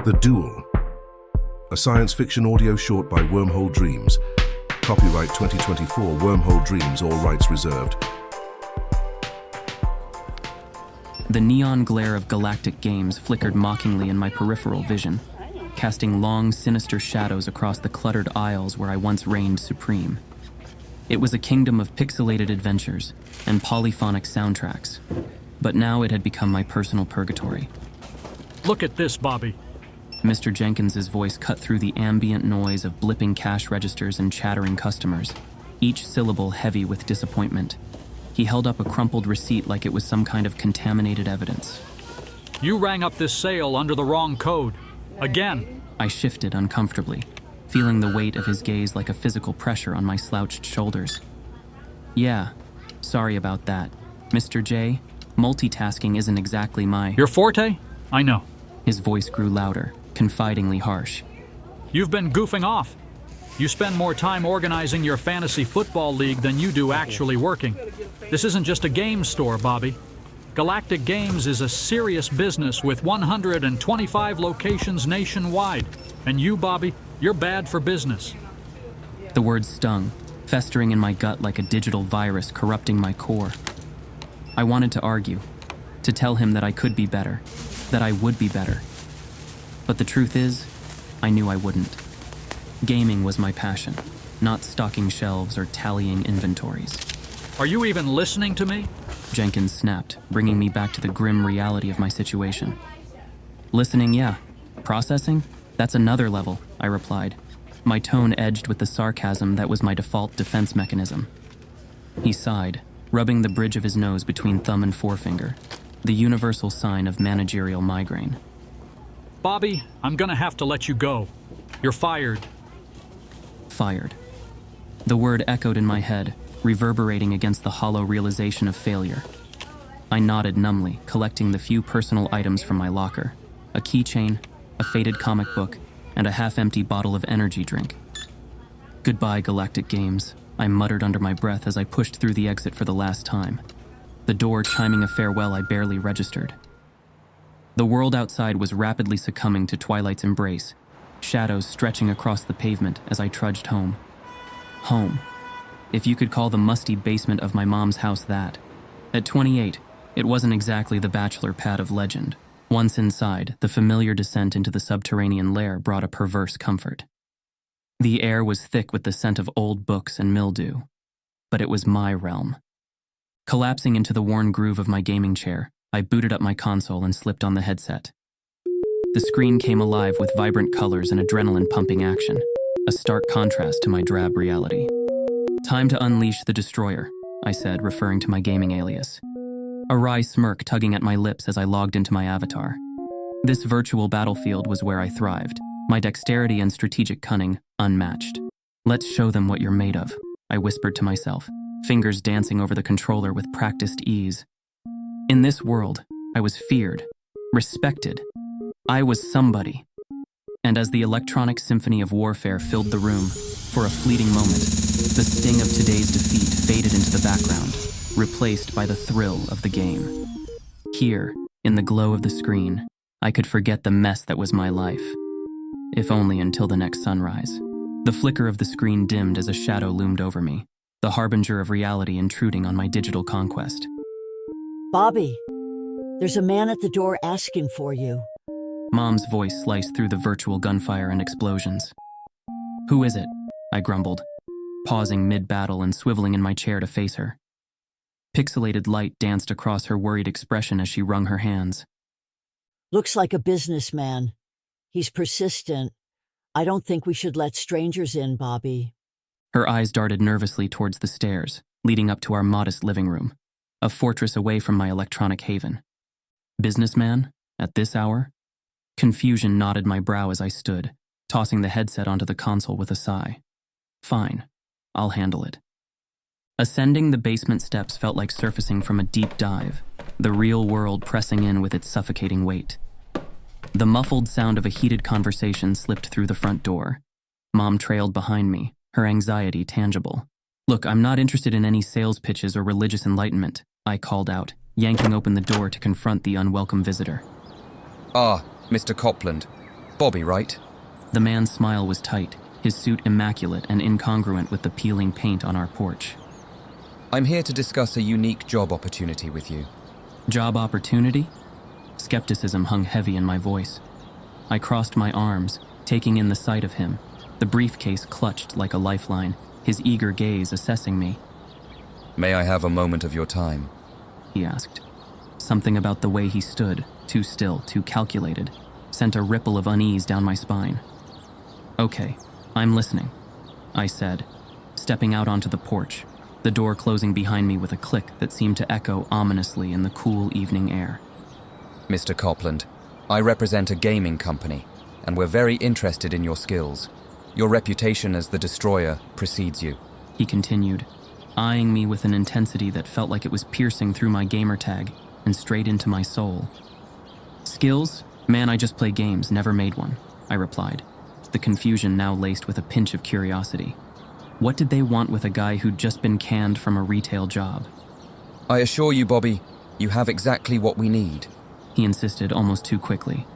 The Duel, a science fiction audio short by Wormhole Dreams. Copyright 2024, Wormhole Dreams, all rights reserved. The neon glare of galactic games flickered mockingly in my peripheral vision, casting long, sinister shadows across the cluttered aisles where I once reigned supreme. It was a kingdom of pixelated adventures and polyphonic soundtracks, but now it had become my personal purgatory. Look at this, Bobby. Mr. Jenkins's voice cut through the ambient noise of blipping cash registers and chattering customers, each syllable heavy with disappointment. He held up a crumpled receipt like it was some kind of contaminated evidence. You rang up this sale under the wrong code. Again. I shifted uncomfortably, feeling the weight of his gaze like a physical pressure on my slouched shoulders. Yeah, sorry about that. Mr. J, multitasking isn't exactly my... Your forte? I know. His voice grew louder, confidingly harsh. You've been goofing off. You spend more time organizing your fantasy football league than you do actually working. This isn't just a game store, Bobby. Galactic Games is a serious business with 125 locations nationwide. And you, Bobby, you're bad for business. The words stung, festering in my gut like a digital virus corrupting my core. I wanted to argue, to tell him that I could be better, that I would be better. But the truth is, I knew I wouldn't. Gaming was my passion, not stocking shelves or tallying inventories. Are you even listening to me? Jenkins snapped, bringing me back to the grim reality of my situation. Listening, yeah. Processing? That's another level, I replied, my tone edged with the sarcasm that was my default defense mechanism. He sighed, rubbing the bridge of his nose between thumb and forefinger, the universal sign of managerial migraine. Bobby, I'm gonna have to let you go. You're fired. Fired. The word echoed in my head, reverberating against the hollow realization of failure. I nodded numbly, collecting the few personal items from my locker: a keychain, a faded comic book, and a half-empty bottle of energy drink. Goodbye, Galactic Games, I muttered under my breath as I pushed through the exit for the last time, the door chiming a farewell I barely registered. The world outside was rapidly succumbing to twilight's embrace, shadows stretching across the pavement as I trudged home. Home. If you could call the musty basement of my mom's house that. At 28, it wasn't exactly the bachelor pad of legend. Once inside, the familiar descent into the subterranean lair brought a perverse comfort. The air was thick with the scent of old books and mildew, but it was my realm. Collapsing into the worn groove of my gaming chair, I booted up my console and slipped on the headset. The screen came alive with vibrant colors and adrenaline-pumping action, a stark contrast to my drab reality. Time to unleash the destroyer, I said, referring to my gaming alias. A wry smirk tugging at my lips as I logged into my avatar. This virtual battlefield was where I thrived, my dexterity and strategic cunning unmatched. Let's show them what you're made of, I whispered to myself, fingers dancing over the controller with practiced ease. In this world, I was feared, respected. I was somebody. And as the electronic symphony of warfare filled the room, for a fleeting moment, the sting of today's defeat faded into the background, replaced by the thrill of the game. Here, in the glow of the screen, I could forget the mess that was my life. If only until the next sunrise. The flicker of the screen dimmed as a shadow loomed over me, the harbinger of reality intruding on my digital conquest. Bobby, there's a man at the door asking for you. Mom's voice sliced through the virtual gunfire and explosions. Who is it? I grumbled, pausing mid-battle and swiveling in my chair to face her. Pixelated light danced across her worried expression as she wrung her hands. Looks like a businessman. He's persistent. I don't think we should let strangers in, Bobby. Her eyes darted nervously towards the stairs, leading up to our modest living room, a fortress away from my electronic haven. Businessman? At this hour? Confusion knotted my brow as I stood, tossing the headset onto the console with a sigh. Fine, I'll handle it. Ascending the basement steps felt like surfacing from a deep dive, the real world pressing in with its suffocating weight. The muffled sound of a heated conversation slipped through the front door. Mom trailed behind me, her anxiety tangible. Look, I'm not interested in any sales pitches or religious enlightenment, I called out, yanking open the door to confront the unwelcome visitor. Ah, Mr. Copland. Bobby, right? The man's smile was tight, his suit immaculate and incongruent with the peeling paint on our porch. I'm here to discuss a unique job opportunity with you. Job opportunity? Skepticism hung heavy in my voice. I crossed my arms, taking in the sight of him, the briefcase clutched like a lifeline, his eager gaze assessing me. May I have a moment of your time? He asked. Something about the way he stood, too still, too calculated, sent a ripple of unease down my spine. Okay, I'm listening, I said, stepping out onto the porch, the door closing behind me with a click that seemed to echo ominously in the cool evening air. Mr. Copland, I represent a gaming company, and we're very interested in your skills. Your reputation as the Destroyer precedes you. He continued, eyeing me with an intensity that felt like it was piercing through my gamer tag and straight into my soul. Skills? Man, I just play games, never made one, I replied, the confusion now laced with a pinch of curiosity. What did they want with a guy who'd just been canned from a retail job? I assure you, Bobby, you have exactly what we need. He insisted almost too quickly.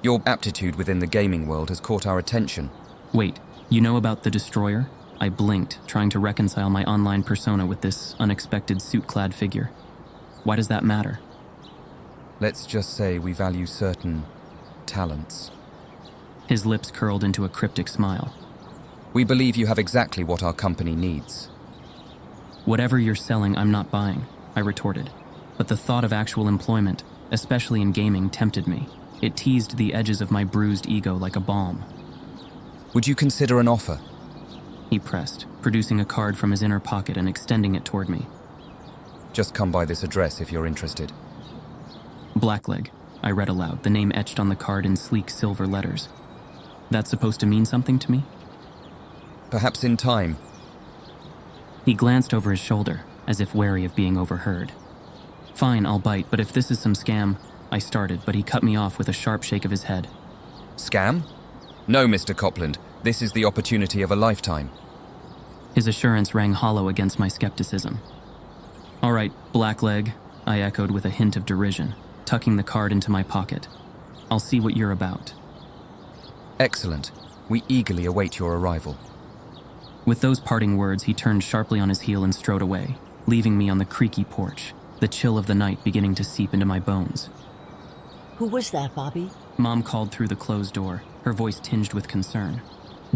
Your aptitude within the gaming world has caught our attention. Wait, you know about the Destroyer? I blinked, trying to reconcile my online persona with this unexpected suit-clad figure. Why does that matter? Let's just say we value certain talents. His lips curled into a cryptic smile. We believe you have exactly what our company needs. Whatever you're selling, I'm not buying, I retorted. But the thought of actual employment, especially in gaming, tempted me. It teased the edges of my bruised ego like a balm. Would you consider an offer? He pressed, producing a card from his inner pocket and extending it toward me. Just come by this address if you're interested. Blackleg, I read aloud, the name etched on the card in sleek silver letters. That's supposed to mean something to me? Perhaps in time. He glanced over his shoulder, as if wary of being overheard. Fine, I'll bite, but if this is some scam, I started, but he cut me off with a sharp shake of his head. Scam? No, Mr. Copland. This is the opportunity of a lifetime. His assurance rang hollow against my skepticism. All right, Blackleg, I echoed with a hint of derision, tucking the card into my pocket. I'll see what you're about. Excellent. We eagerly await your arrival. With those parting words, he turned sharply on his heel and strode away, leaving me on the creaky porch, the chill of the night beginning to seep into my bones. Who was that, Bobby? Mom called through the closed door, her voice tinged with concern.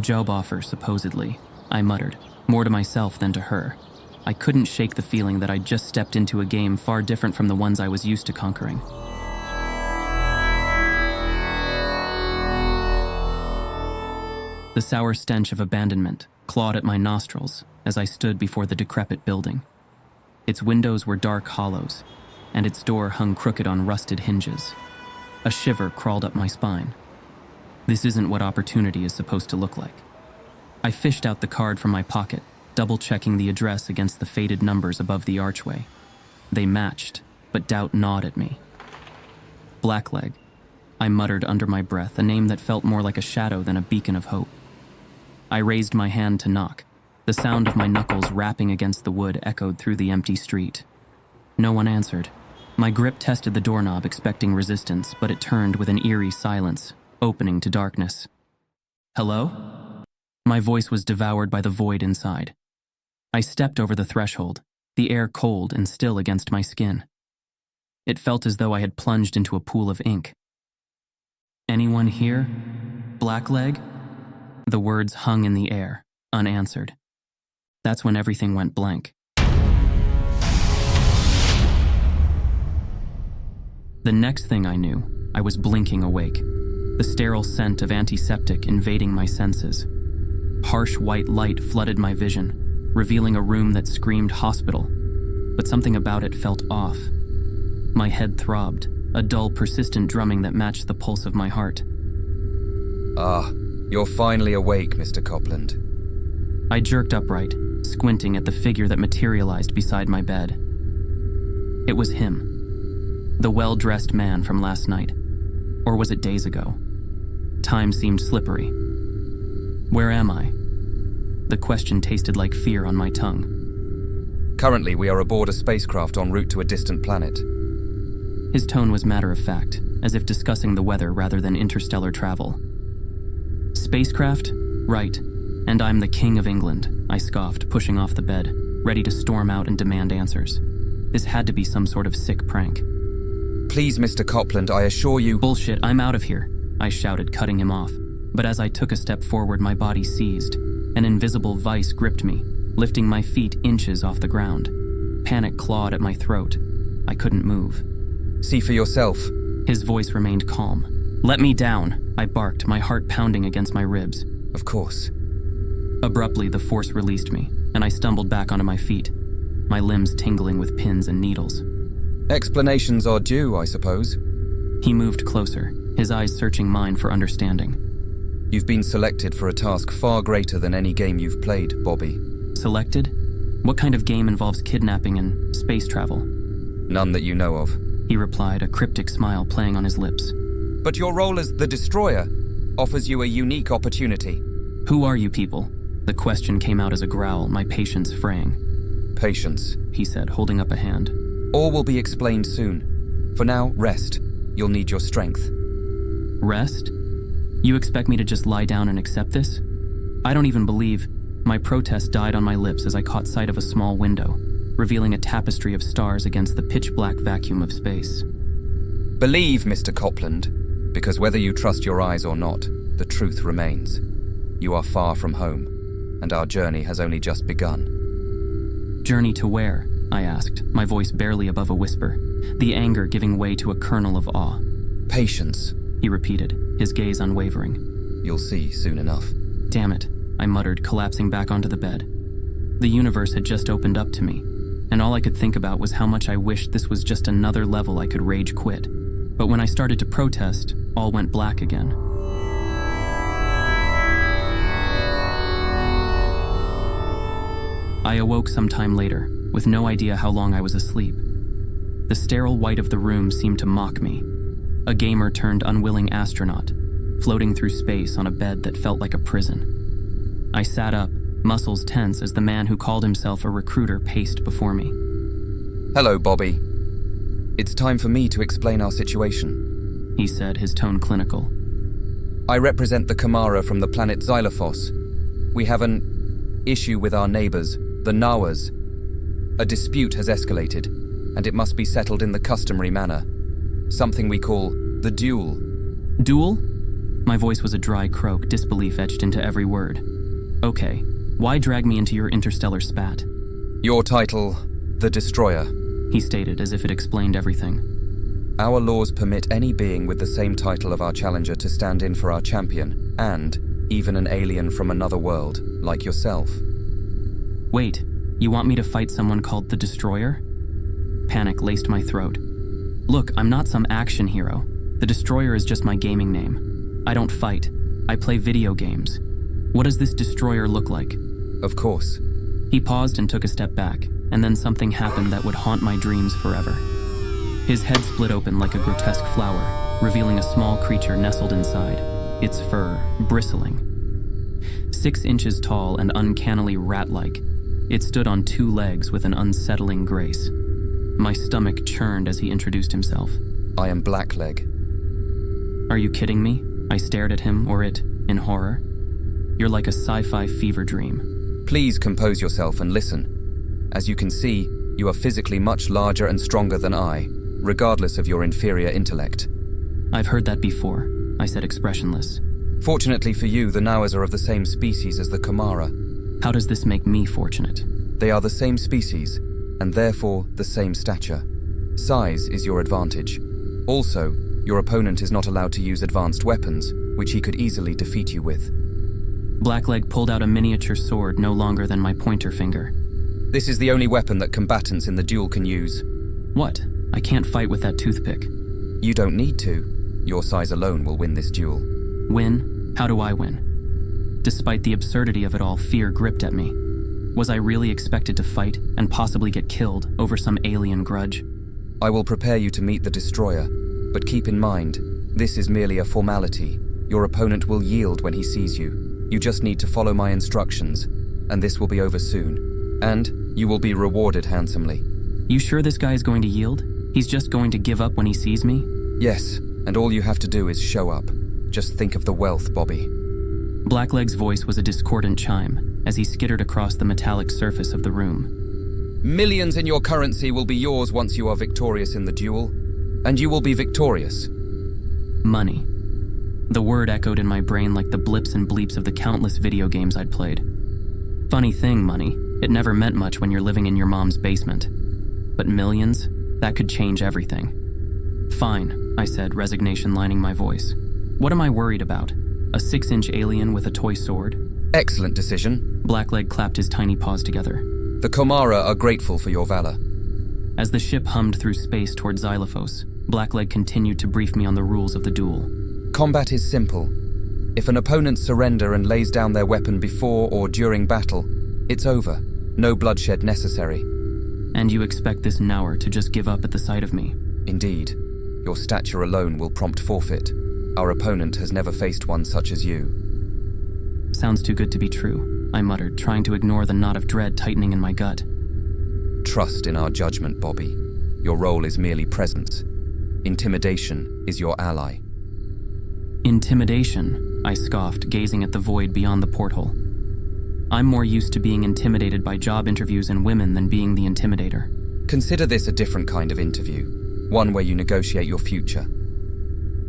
Job offer, supposedly, I muttered, more to myself than to her. I couldn't shake the feeling that I'd just stepped into a game far different from the ones I was used to conquering. The sour stench of abandonment clawed at my nostrils as I stood before the decrepit building. Its windows were dark hollows, and its door hung crooked on rusted hinges. A shiver crawled up my spine. This isn't what opportunity is supposed to look like. I fished out the card from my pocket, double-checking the address against the faded numbers above the archway. They matched, but doubt gnawed at me. Blackleg, I muttered under my breath, a name that felt more like a shadow than a beacon of hope. I raised my hand to knock. The sound of my knuckles rapping against the wood echoed through the empty street. No one answered. My grip tested the doorknob, expecting resistance, but it turned with an eerie silence, opening to darkness. Hello? My voice was devoured by the void inside. I stepped over the threshold, the air cold and still against my skin. It felt as though I had plunged into a pool of ink. Anyone here? Blackleg? The words hung in the air, unanswered. That's when everything went blank. The next thing I knew, I was blinking awake, the sterile scent of antiseptic invading my senses. Harsh white light flooded my vision, revealing a room that screamed hospital, but something about it felt off. My head throbbed, a dull, persistent drumming that matched the pulse of my heart. Ah, you're finally awake, Mr. Copland. I jerked upright, squinting at the figure that materialized beside my bed. It was him, the well-dressed man from last night. Or was it days ago? Time seemed slippery. Where am I? The question tasted like fear on my tongue. Currently, we are aboard a spacecraft en route to a distant planet. His tone was matter-of-fact, as if discussing the weather rather than interstellar travel. Spacecraft? Right. And I'm the King of England, I scoffed, pushing off the bed, ready to storm out and demand answers. This had to be some sort of sick prank. Please, Mr. Copland, I assure you— Bullshit, I'm out of here, I shouted, cutting him off. But as I took a step forward, my body seized. An invisible vice gripped me, lifting my feet inches off the ground. Panic clawed at my throat. I couldn't move. See for yourself. His voice remained calm. Let me down, I barked, my heart pounding against my ribs. Of course. Abruptly, the force released me, and I stumbled back onto my feet, my limbs tingling with pins and needles. Explanations are due, I suppose. He moved closer, his eyes searching mine for understanding. You've been selected for a task far greater than any game you've played, Bobby. Selected? What kind of game involves kidnapping and space travel? None that you know of. He replied, a cryptic smile playing on his lips. But your role as the Destroyer offers you a unique opportunity. Who are you people? The question came out as a growl, my patience fraying. Patience, he said, holding up a hand. All will be explained soon. For now, rest. You'll need your strength. Rest? You expect me to just lie down and accept this? I don't even believe. My protest died on my lips as I caught sight of a small window, revealing a tapestry of stars against the pitch-black vacuum of space. Believe, Mr. Copland, because whether you trust your eyes or not, the truth remains. You are far from home, and our journey has only just begun. Journey to where? I asked, my voice barely above a whisper, the anger giving way to a kernel of awe. Patience, he repeated, his gaze unwavering. You'll see soon enough. Damn it, I muttered, collapsing back onto the bed. The universe had just opened up to me, and all I could think about was how much I wished this was just another level I could rage quit. But when I started to protest, all went black again. I awoke some time later, with no idea how long I was asleep. The sterile white of the room seemed to mock me. A gamer turned unwilling astronaut, floating through space on a bed that felt like a prison. I sat up, muscles tense as the man who called himself a recruiter paced before me. Hello, Bobby. It's time for me to explain our situation, he said, his tone clinical. I represent the Kamara from the planet Xylophos. We have an issue with our neighbors, the Nawas. A dispute has escalated, and it must be settled in the customary manner. Something we call the Duel. Duel? My voice was a dry croak, disbelief etched into every word. Okay, why drag me into your interstellar spat? Your title, the Destroyer, he stated as if it explained everything. Our laws permit any being with the same title of our challenger to stand in for our champion, and even an alien from another world, like yourself. Wait, you want me to fight someone called the Destroyer? Panic laced my throat. Look, I'm not some action hero. The Destroyer is just my gaming name. I don't fight. I play video games. What does this Destroyer look like? Of course. He paused and took a step back, and then something happened that would haunt my dreams forever. His head split open like a grotesque flower, revealing a small creature nestled inside, its fur bristling. 6 inches tall and uncannily rat-like, it stood on 2 legs with an unsettling grace. My stomach churned as he introduced himself. I am Blackleg. Are you kidding me? I stared at him, or it, in horror. You're like a sci-fi fever dream. Please compose yourself and listen. As you can see, you are physically much larger and stronger than I, regardless of your inferior intellect. I've heard that before, I said, expressionless. Fortunately for you, the Nawas are of the same species as the Kamara. How does this make me fortunate? They are the same species, and therefore the same stature. Size is your advantage. Also, your opponent is not allowed to use advanced weapons, which he could easily defeat you with. Blackleg pulled out a miniature sword no longer than my pointer finger. This is the only weapon that combatants in the duel can use. What? I can't fight with that toothpick. You don't need to. Your size alone will win this duel. Win? How do I win? Despite the absurdity of it all, fear gripped at me. Was I really expected to fight and possibly get killed over some alien grudge? I will prepare you to meet the Destroyer, but keep in mind, this is merely a formality. Your opponent will yield when he sees you. You just need to follow my instructions, and this will be over soon. And you will be rewarded handsomely. You sure this guy is going to yield? He's just going to give up when he sees me? Yes, and all you have to do is show up. Just think of the wealth, Bobby. Blackleg's voice was a discordant chime as he skittered across the metallic surface of the room. Millions in your currency will be yours once you are victorious in the duel, and you will be victorious. Money. The word echoed in my brain like the blips and bleeps of the countless video games I'd played. Funny thing, money. It never meant much when you're living in your mom's basement. But millions? That could change everything. Fine, I said, resignation lining my voice. What am I worried about? A 6-inch alien with a toy sword? Excellent decision. Blackleg clapped his tiny paws together. The Comara are grateful for your valor. As the ship hummed through space toward Xylophos, Blackleg continued to brief me on the rules of the duel. Combat is simple. If an opponent surrenders and lays down their weapon before or during battle, it's over. No bloodshed necessary. And you expect this Naur to just give up at the sight of me? Indeed. Your stature alone will prompt forfeit. Our opponent has never faced one such as you. Sounds too good to be true, I muttered, trying to ignore the knot of dread tightening in my gut. Trust in our judgment, Bobby. Your role is merely presence. Intimidation is your ally. Intimidation, I scoffed, gazing at the void beyond the porthole. I'm more used to being intimidated by job interviews and women than being the intimidator. Consider this a different kind of interview, one where you negotiate your future.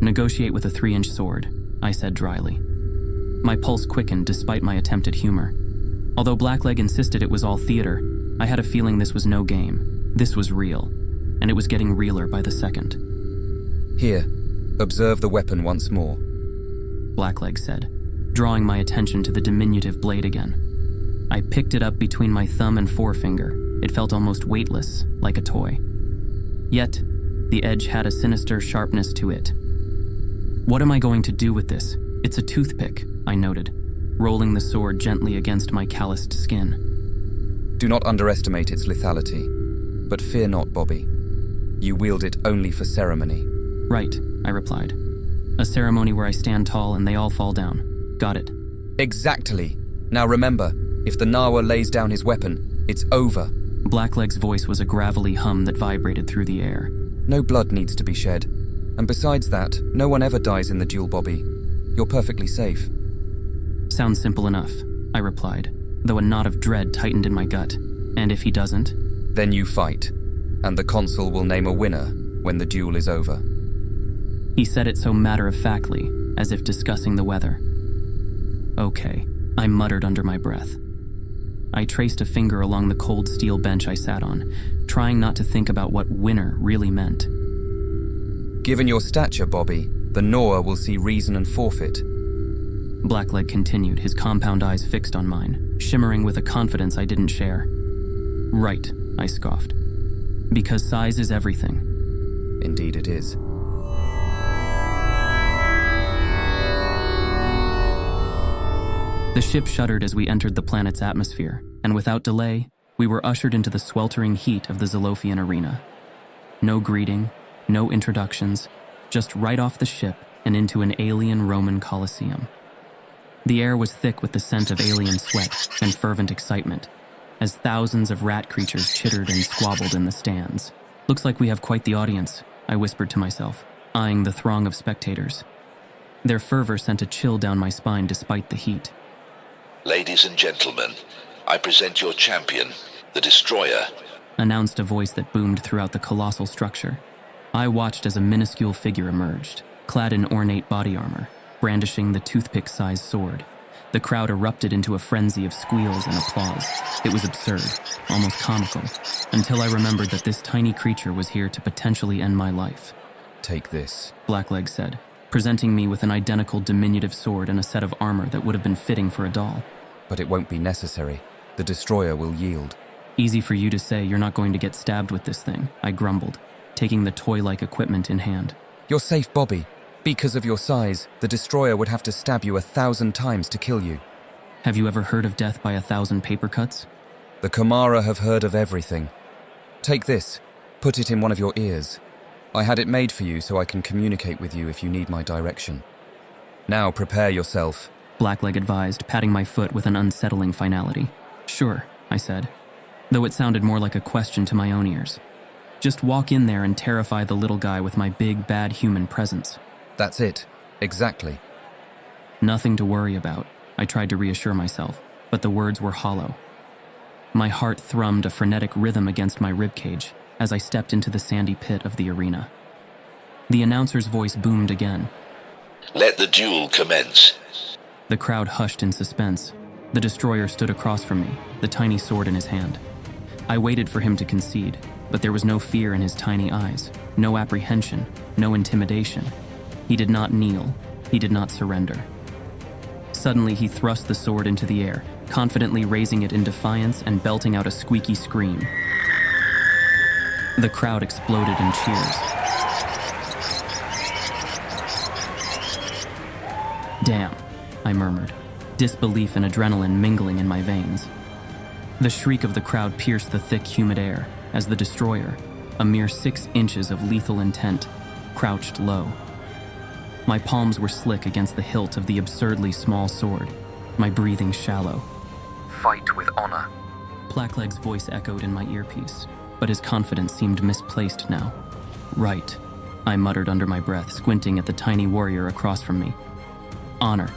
Negotiate with a 3-inch sword, I said dryly. My pulse quickened despite my attempt at humor. Although Blackleg insisted it was all theater, I had a feeling this was no game. This was real, and it was getting realer by the second. Here, observe the weapon once more, Blackleg said, drawing my attention to the diminutive blade again. I picked it up between my thumb and forefinger. It felt almost weightless, like a toy. Yet, the edge had a sinister sharpness to it. What am I going to do with this? It's a toothpick, I noted, rolling the sword gently against my calloused skin. Do not underestimate its lethality, but fear not, Bobby. You wield it only for ceremony. Right, I replied. A ceremony where I stand tall and they all fall down. Got it. Exactly. Now remember, if the Nawa lays down his weapon, it's over. Blackleg's voice was a gravelly hum that vibrated through the air. No blood needs to be shed. And besides that, no one ever dies in the duel, Bobby. You're perfectly safe. Sounds simple enough, I replied, though a knot of dread tightened in my gut. And if he doesn't? Then you fight, and the consul will name a winner when the duel is over. He said it so matter-of-factly, as if discussing the weather. Okay, I muttered under my breath. I traced a finger along the cold steel bench I sat on, trying not to think about what winner really meant. Given your stature, Bobby, the Noah will see reason and forfeit. Blackleg continued, his compound eyes fixed on mine, shimmering with a confidence I didn't share. Right, I scoffed. Because size is everything. Indeed it is. The ship shuddered as we entered the planet's atmosphere, and without delay, we were ushered into the sweltering heat of the Xylophian arena. No greeting, no introductions, just right off the ship and into an alien Roman Colosseum. The air was thick with the scent of alien sweat and fervent excitement, as thousands of rat creatures chittered and squabbled in the stands. Looks like we have quite the audience, I whispered to myself, eyeing the throng of spectators. Their fervor sent a chill down my spine despite the heat. Ladies and gentlemen, I present your champion, the Destroyer, announced a voice that boomed throughout the colossal structure. I watched as a minuscule figure emerged, clad in ornate body armor, brandishing the toothpick-sized sword. The crowd erupted into a frenzy of squeals and applause. It was absurd, almost comical, until I remembered that this tiny creature was here to potentially end my life. Take this, Blackleg said, presenting me with an identical diminutive sword and a set of armor that would have been fitting for a doll. But it won't be necessary. The Destroyer will yield. Easy for you to say you're not going to get stabbed with this thing, I grumbled, taking the toy-like equipment in hand. You're safe, Bobby. Because of your size, the Destroyer would have to stab you 1,000 times to kill you. Have you ever heard of death by 1,000 paper cuts? The Kamara have heard of everything. Take this. Put it in one of your ears. I had it made for you so I can communicate with you if you need my direction. Now prepare yourself. Blackleg advised, patting my foot with an unsettling finality. Sure, I said, though it sounded more like a question to my own ears. Just walk in there and terrify the little guy with my big, bad human presence. That's it. Exactly. Nothing to worry about, I tried to reassure myself, but the words were hollow. My heart thrummed a frenetic rhythm against my ribcage as I stepped into the sandy pit of the arena. The announcer's voice boomed again. Let the duel commence. The crowd hushed in suspense. The destroyer stood across from me, the tiny sword in his hand. I waited for him to concede, but there was no fear in his tiny eyes, no apprehension, no intimidation. He did not kneel. He did not surrender. Suddenly, he thrust the sword into the air, confidently raising it in defiance and belting out a squeaky scream. The crowd exploded in cheers. "Damn," I murmured, disbelief and adrenaline mingling in my veins. The shriek of the crowd pierced the thick, humid air as the destroyer, a mere 6 inches of lethal intent, crouched low. My palms were slick against the hilt of the absurdly small sword, my breathing shallow. Fight with honor. Blackleg's voice echoed in my earpiece, but his confidence seemed misplaced now. "Right," I muttered under my breath, squinting at the tiny warrior across from me. "Honor."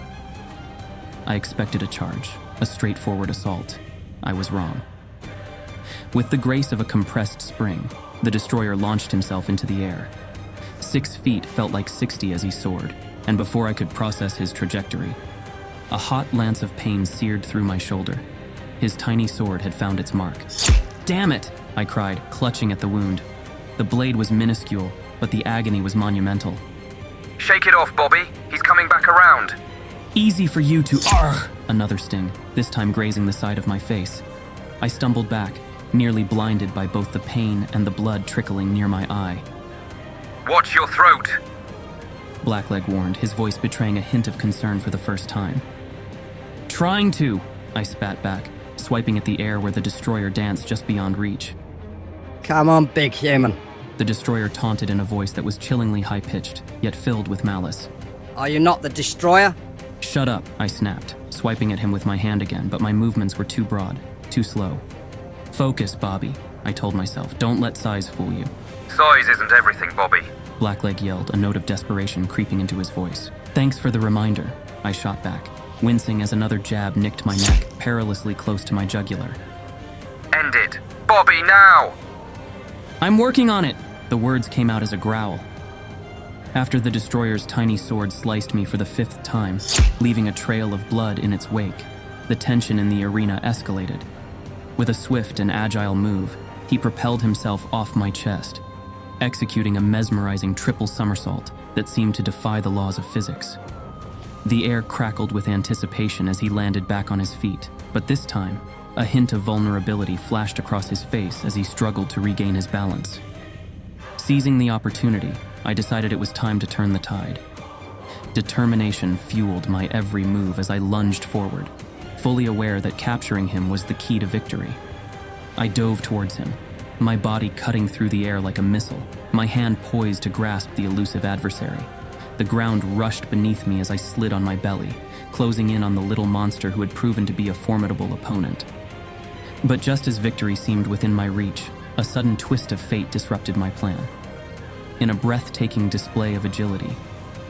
I expected a charge, a straightforward assault. I was wrong. With the grace of a compressed spring, the destroyer launched himself into the air. 6 feet felt like 60 as he soared, and before I could process his trajectory, a hot lance of pain seared through my shoulder. His tiny sword had found its mark. "Damn it!" I cried, clutching at the wound. The blade was minuscule, but the agony was monumental. Shake it off, Bobby. He's coming back around. "Easy for you to..." Argh! Another sting, this time grazing the side of my face. I stumbled back, nearly blinded by both the pain and the blood trickling near my eye. Watch your throat. Blackleg warned, his voice betraying a hint of concern for the first time. "Trying to," I spat back, swiping at the air where the destroyer danced just beyond reach. "Come on, big human. The destroyer taunted in a voice that was chillingly high-pitched, yet filled with malice. Are you not the destroyer?" "Shut up," I snapped, swiping at him with my hand again, but my movements were too broad, too slow. "Focus, Bobby," I told myself. "Don't let size fool you." Size isn't everything, Bobby. Blackleg yelled, a note of desperation creeping into his voice. "Thanks for the reminder," I shot back, wincing as another jab nicked my neck, perilously close to my jugular. End it. Bobby, now! "I'm working on it!" The words came out as a growl. After the destroyer's tiny sword sliced me for the 5th time, leaving a trail of blood in its wake, the tension in the arena escalated. With a swift and agile move, he propelled himself off my chest, executing a mesmerizing triple somersault that seemed to defy the laws of physics. The air crackled with anticipation as he landed back on his feet, but this time, a hint of vulnerability flashed across his face as he struggled to regain his balance. Seizing the opportunity, I decided it was time to turn the tide. Determination fueled my every move as I lunged forward, fully aware that capturing him was the key to victory. I dove towards him, my body cutting through the air like a missile, my hand poised to grasp the elusive adversary. The ground rushed beneath me as I slid on my belly, closing in on the little monster who had proven to be a formidable opponent. But just as victory seemed within my reach, a sudden twist of fate disrupted my plan. In a breathtaking display of agility,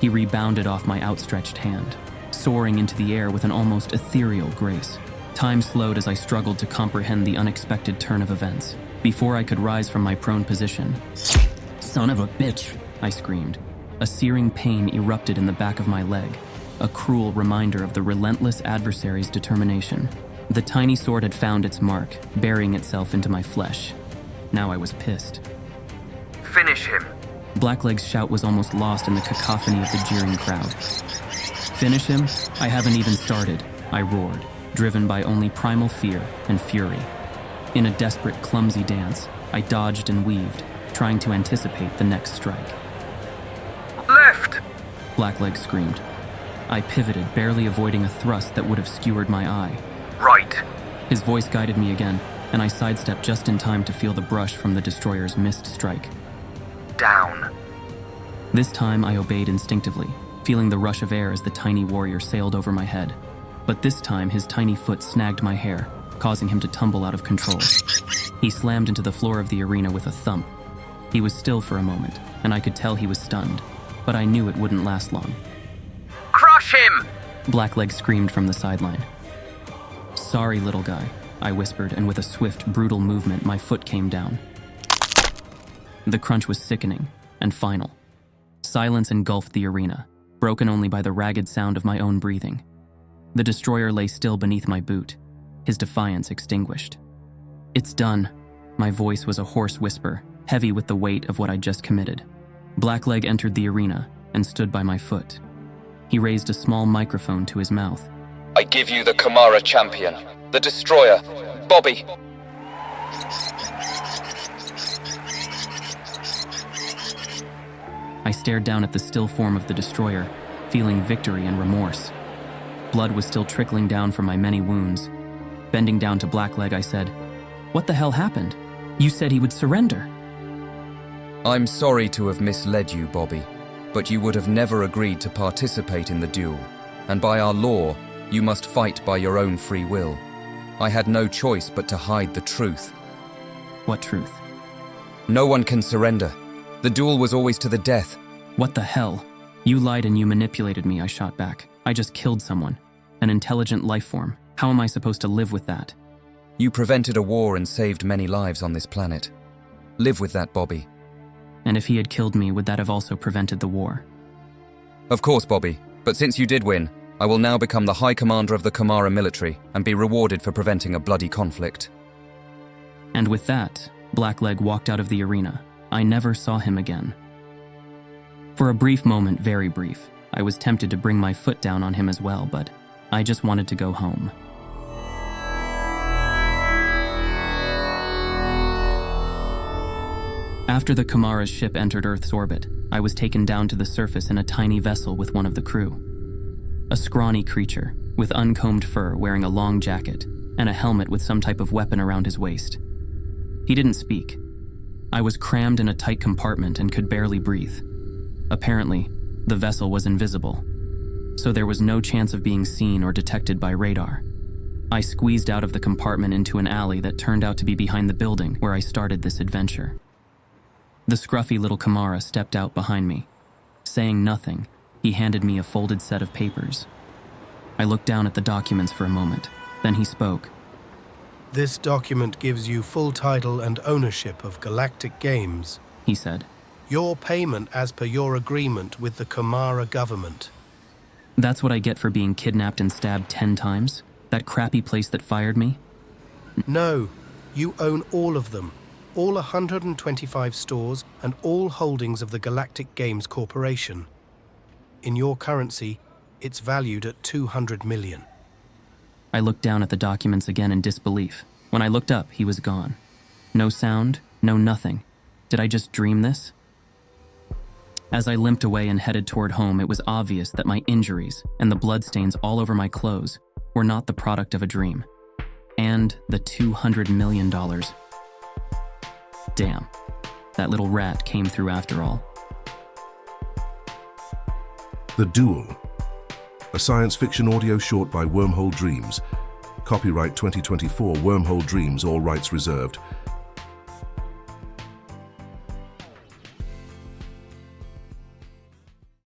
he rebounded off my outstretched hand, soaring into the air with an almost ethereal grace. Time slowed as I struggled to comprehend the unexpected turn of events. Before I could rise from my prone position, "Son of a bitch!" I screamed. A searing pain erupted in the back of my leg, a cruel reminder of the relentless adversary's determination. The tiny sword had found its mark, burying itself into my flesh. Now I was pissed. Finish him. Blackleg's shout was almost lost in the cacophony of the jeering crowd. "Finish him? I haven't even started," I roared, driven by only primal fear and fury. In a desperate, clumsy dance, I dodged and weaved, trying to anticipate the next strike. Left! Blackleg screamed. I pivoted, barely avoiding a thrust that would have skewered my eye. Right. His voice guided me again, and I sidestepped just in time to feel the brush from the destroyer's missed strike. Down. This time I obeyed instinctively, feeling the rush of air as the tiny warrior sailed over my head. But this time his tiny foot snagged my hair, causing him to tumble out of control. He slammed into the floor of the arena with a thump. He was still for a moment, and I could tell he was stunned, but I knew it wouldn't last long. Crush him! Blackleg screamed from the sideline. "Sorry, little guy," I whispered, and with a swift, brutal movement, my foot came down. The crunch was sickening and final. Silence engulfed the arena, broken only by the ragged sound of my own breathing. The destroyer lay still beneath my boot, his defiance extinguished. "It's done." My voice was a hoarse whisper, heavy with the weight of what I'd just committed. Blackleg entered the arena and stood by my foot. He raised a small microphone to his mouth. I give you the Kamara champion, the destroyer, Bobby. I stared down at the still form of the destroyer, feeling victory and remorse. Blood was still trickling down from my many wounds. Bending down to Blackleg, I said, "What the hell happened? You said he would surrender." I'm sorry to have misled you, Bobby, but you would have never agreed to participate in the duel, and by our law, you must fight by your own free will. I had no choice but to hide the truth. What truth? No one can surrender. The duel was always to the death. What the hell? You lied and you manipulated me, I shot back. I just killed someone. An intelligent life form. How am I supposed to live with that? You prevented a war and saved many lives on this planet. Live with that, Bobby. And if he had killed me, would that have also prevented the war? Of course, Bobby. But since you did win, I will now become the High Commander of the Kamara military and be rewarded for preventing a bloody conflict. And with that, Blackleg walked out of the arena. I never saw him again. For a brief moment, very brief, I was tempted to bring my foot down on him as well, but I just wanted to go home. After the Kamara's ship entered Earth's orbit, I was taken down to the surface in a tiny vessel with one of the crew. A scrawny creature, with uncombed fur, wearing a long jacket, and a helmet with some type of weapon around his waist. He didn't speak. I was crammed in a tight compartment and could barely breathe. Apparently, the vessel was invisible, so there was no chance of being seen or detected by radar. I squeezed out of the compartment into an alley that turned out to be behind the building where I started this adventure. The scruffy little Kamara stepped out behind me. Saying nothing, he handed me a folded set of papers. I looked down at the documents for a moment, then he spoke. "This document gives you full title and ownership of Galactic Games," he said. "Your payment as per your agreement with the Kamara government." That's what I get for being kidnapped and stabbed 10 times? That crappy place that fired me? No, you own all of them. All 125 stores and all holdings of the Galactic Games Corporation. In your currency, it's valued at 200 million. I looked down at the documents again in disbelief. When I looked up, he was gone. No sound, no nothing. Did I just dream this? As I limped away and headed toward home, it was obvious that my injuries and the bloodstains all over my clothes were not the product of a dream. And the $200 million. Damn, that little rat came through after all. The Duel, a science fiction audio short by Wormhole Dreams. Copyright 2024, Wormhole Dreams, all rights reserved.